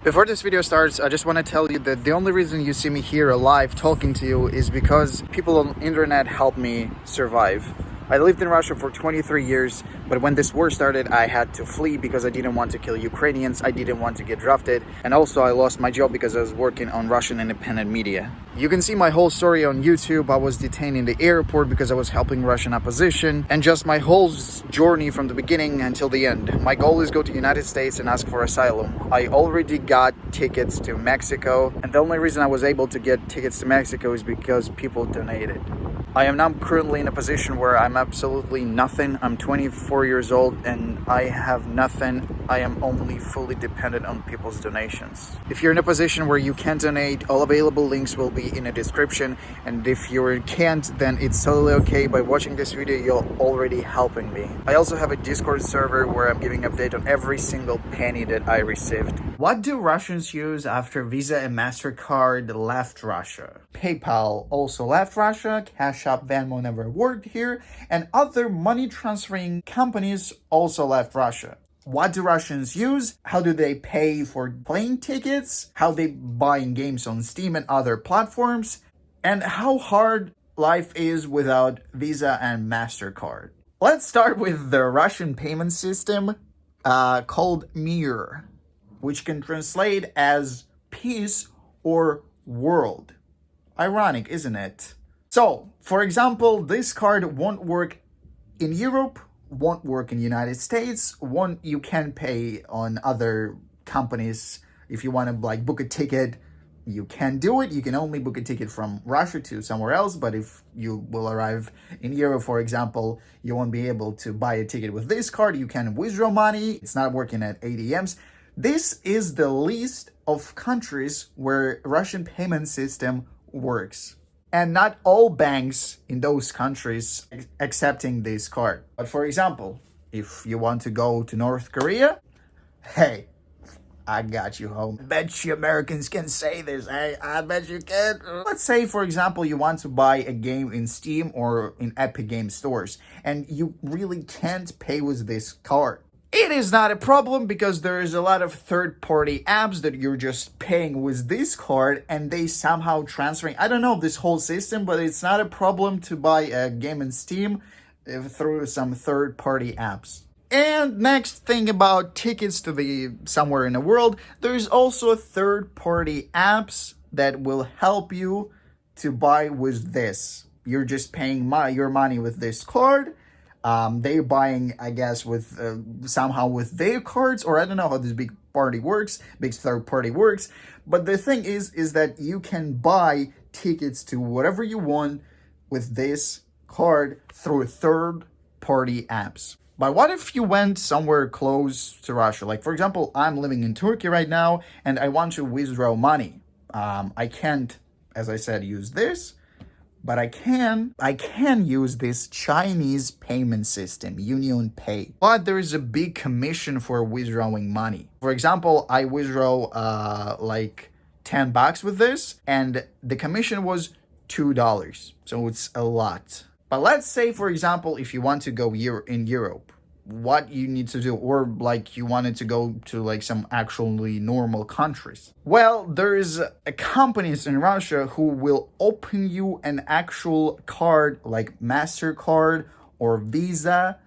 Before this video starts, I just want to tell you that the only reason you see me here alive talking to you is because people on the internet helped me survive. I lived in Russia for 23 years, but when this war started, I had to flee because I didn't want to kill Ukrainians, I didn't want to get drafted, and also I lost my job because I was working on Russian independent media. You can see my whole story on YouTube. I was detained in the airport because I was helping Russian opposition, and just my whole journey from the beginning until the end. My goal is go to United States and ask for asylum. I already got tickets to Mexico, and the only reason I was able to get tickets to Mexico is because people donated. I am now currently in a position where I'm absolutely nothing. I'm 24 years old and I have nothing. I am only fully dependent on people's donations. If you're in a position where you can donate, all available links will be in the description. And if you can't, then it's totally okay. By watching this video, you're already helping me. I also have a Discord server where I'm giving update on every single penny that I received. What do Russians use after Visa and MasterCard left Russia? PayPal also left Russia, Cash App, Venmo never worked here, and other money transferring companies also left Russia. What do Russians use? How do they pay for plane tickets? How they buying games on Steam and other platforms? And how hard life is without Visa and MasterCard. Let's start with the Russian payment system called Mir, which can translate as peace or world. Ironic, isn't it? So, for example, this card won't work in Europe, won't work in the United States, you can pay on other companies. If you want to book a ticket, you can do it. You can only book a ticket from Russia to somewhere else, but if you will arrive in Europe, for example, you won't be able to buy a ticket with this card. You can withdraw money. It's not working at ATMs. This is the list of countries where Russian payment system works. And not all banks in those countries accepting this card. But for example, if you want to go to North Korea, hey, I got you home. Bet you Americans can say this. Hey, I bet you can. Let's say, for example, you want to buy a game in Steam or in Epic Game stores, and you really can't pay with this card. It is not a problem because there is a lot of third-party apps that you're just paying with this card and they somehow transferring. I don't know this whole system, but it's not a problem to buy a game in Steam through some third-party apps. And next thing about tickets to the somewhere in the world, there's also third-party apps that will help you to buy with this. You're just paying your money with this card. They're buying, I guess, with somehow with their cards, or I don't know how this big third party works. But the thing is that you can buy tickets to whatever you want with this card through third party apps. But what if you went somewhere close to Russia? Like, for example, I'm living in Turkey right now and I want to withdraw money. I can't, as I said, use this. But I can use this Chinese payment system, Union Pay. But there is a big commission for withdrawing money. For example, I withdraw like $10 with this, and the commission was $2. So it's a lot. But let's say, for example, if you want to go in Europe, what you need to do, or you wanted to go to some actually normal countries. Well, there's companies in Russia who will open you an actual card like MasterCard or Visa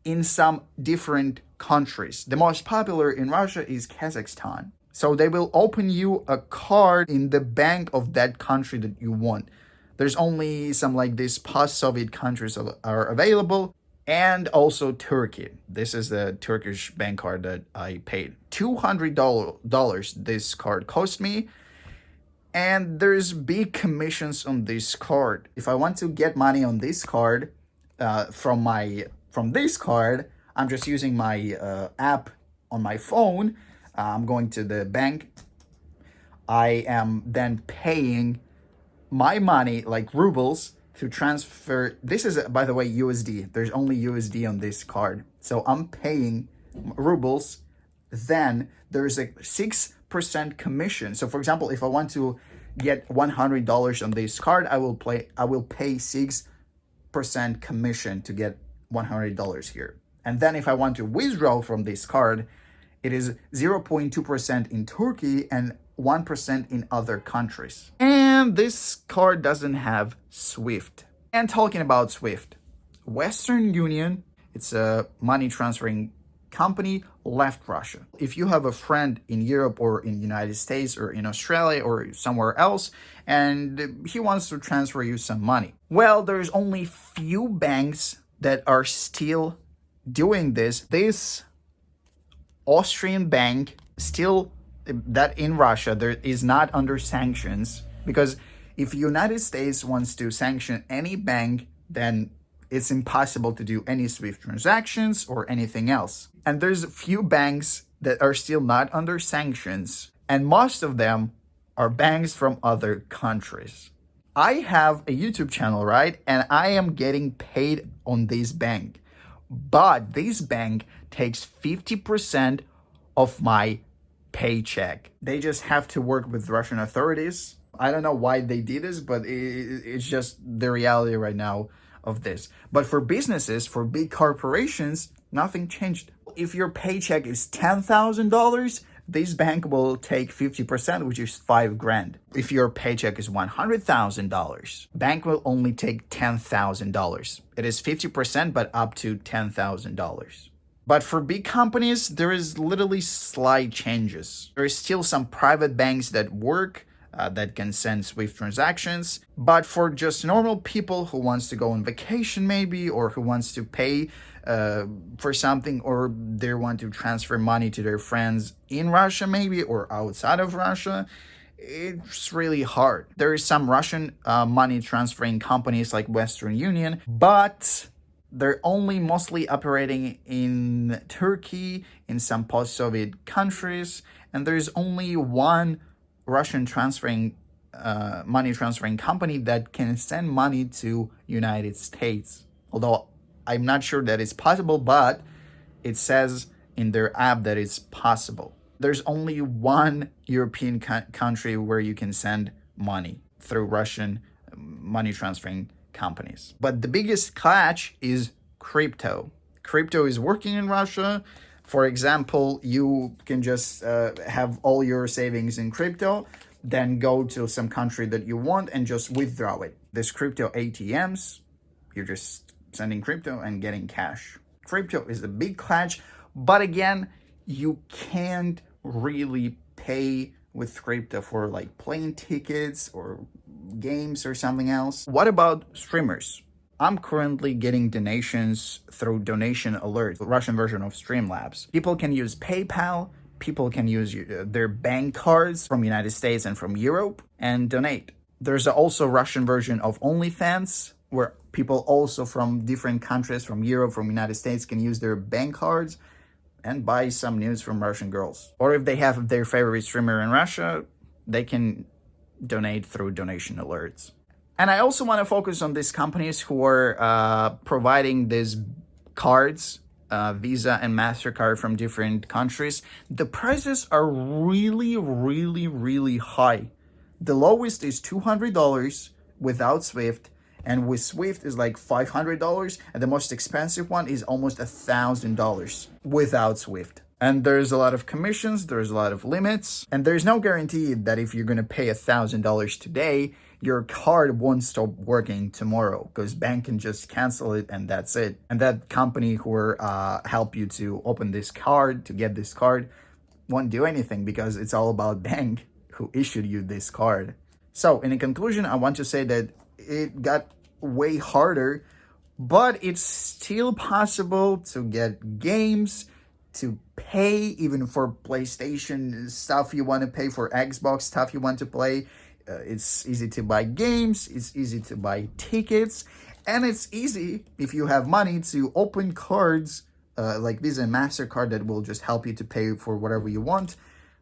in some different countries. The most popular in Russia is Kazakhstan. So they will open you a card in the bank of that country that you want. There's only some these post-Soviet countries are available. And also Turkey. This is the Turkish bank card that I paid. $200 this card cost me. And there's big commissions on this card. If I want to get money on this card, from this card, I'm just using my app on my phone. I'm going to the bank. I am then paying my money, rubles, to transfer. This is, by the way, USD. There's only USD on this card. So I'm paying rubles. Then there's a 6% commission. So for example, if I want to get $100 on this card, I will pay 6% commission to get $100 here. And then if I want to withdraw from this card, It is 0.2% in Turkey and 1% in other countries. And this card doesn't have SWIFT. And talking about SWIFT, Western Union, it's a money transferring company, left Russia. If you have a friend in Europe or in the United States or in Australia or somewhere else, and he wants to transfer you some money, well, there's only few banks that are still doing this. This Austrian bank still, that in Russia, there is not under sanctions, because if the United States wants to sanction any bank, then it's impossible to do any SWIFT transactions or anything else. And there's a few banks that are still not under sanctions, and most of them are banks from other countries. I have a YouTube channel, right? And I am getting paid on this bank. But this bank takes 50% of my paycheck. They just have to work with Russian authorities. I don't know why they did this, but it's just the reality right now of this. But for businesses, for big corporations, nothing changed. If your paycheck is $10,000, this bank will take 50%, which is $5,000. If your paycheck is $100,000, bank will only take $10,000. It is 50%, but up to $10,000. But for big companies, there is literally slight changes. There is still some private banks that work, that can send SWIFT transactions. But for just normal people who wants to go on vacation maybe, or who wants to pay for something, or they want to transfer money to their friends in Russia maybe, or outside of Russia, it's really hard. There is some Russian money transferring companies like Western Union, but they're only mostly operating in Turkey, in some post-Soviet countries, and there's only one Russian money transferring company that can send money to United States. Although I'm not sure that it's possible, but it says in their app that it's possible. There's only one European country where you can send money through Russian money transferring companies. But the biggest catch is crypto. Crypto is working in Russia. For example, you can just have all your savings in crypto, then go to some country that you want and just withdraw it. There's crypto ATMs. You're just sending crypto and getting cash. Crypto is a big catch, but again, you can't really pay with crypto for like plane tickets or games or something else. What about streamers? I'm currently getting donations through Donation Alert, the Russian version of Streamlabs. People can use PayPal, people can use their bank cards from the United States and from Europe and donate. There's also a Russian version of OnlyFans, where people also from different countries, from Europe, from the United States, can use their bank cards and buy some news from Russian girls. Or if they have their favorite streamer in Russia, they can donate through Donation Alerts. And I also want to focus on these companies who are providing these cards, Visa and MasterCard from different countries. The prices are really, really, really high. The lowest is $200 without SWIFT, and with SWIFT is like $500, and the most expensive one is almost $1,000 without SWIFT. And there's a lot of commissions, there's a lot of limits, and there's no guarantee that if you're going to pay $1,000 today, your card won't stop working tomorrow, because bank can just cancel it and that's it. And that company who help you to open this card, to get this card, won't do anything, because it's all about bank who issued you this card. So in conclusion, I want to say that it got way harder, but it's still possible to get games, to pay even for PlayStation stuff you want to pay, for Xbox stuff you want to play. It's easy to buy games, it's easy to buy tickets, and it's easy, if you have money, to open cards like Visa and MasterCard that will just help you to pay for whatever you want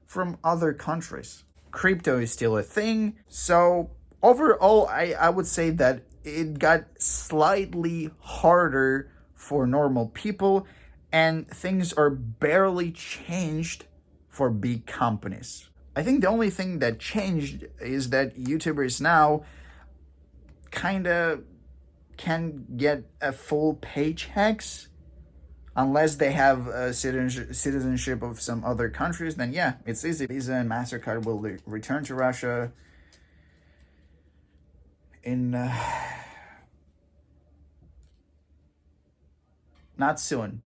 from other countries. Crypto is still a thing, so overall, I would say that it got slightly harder for normal people, and things are barely changed for big companies. I think the only thing that changed is that YouTubers now kind of can get a full paychecks Unless they have a citizenship of some other countries, then yeah, it's easy. Visa and MasterCard will return to Russia in not soon.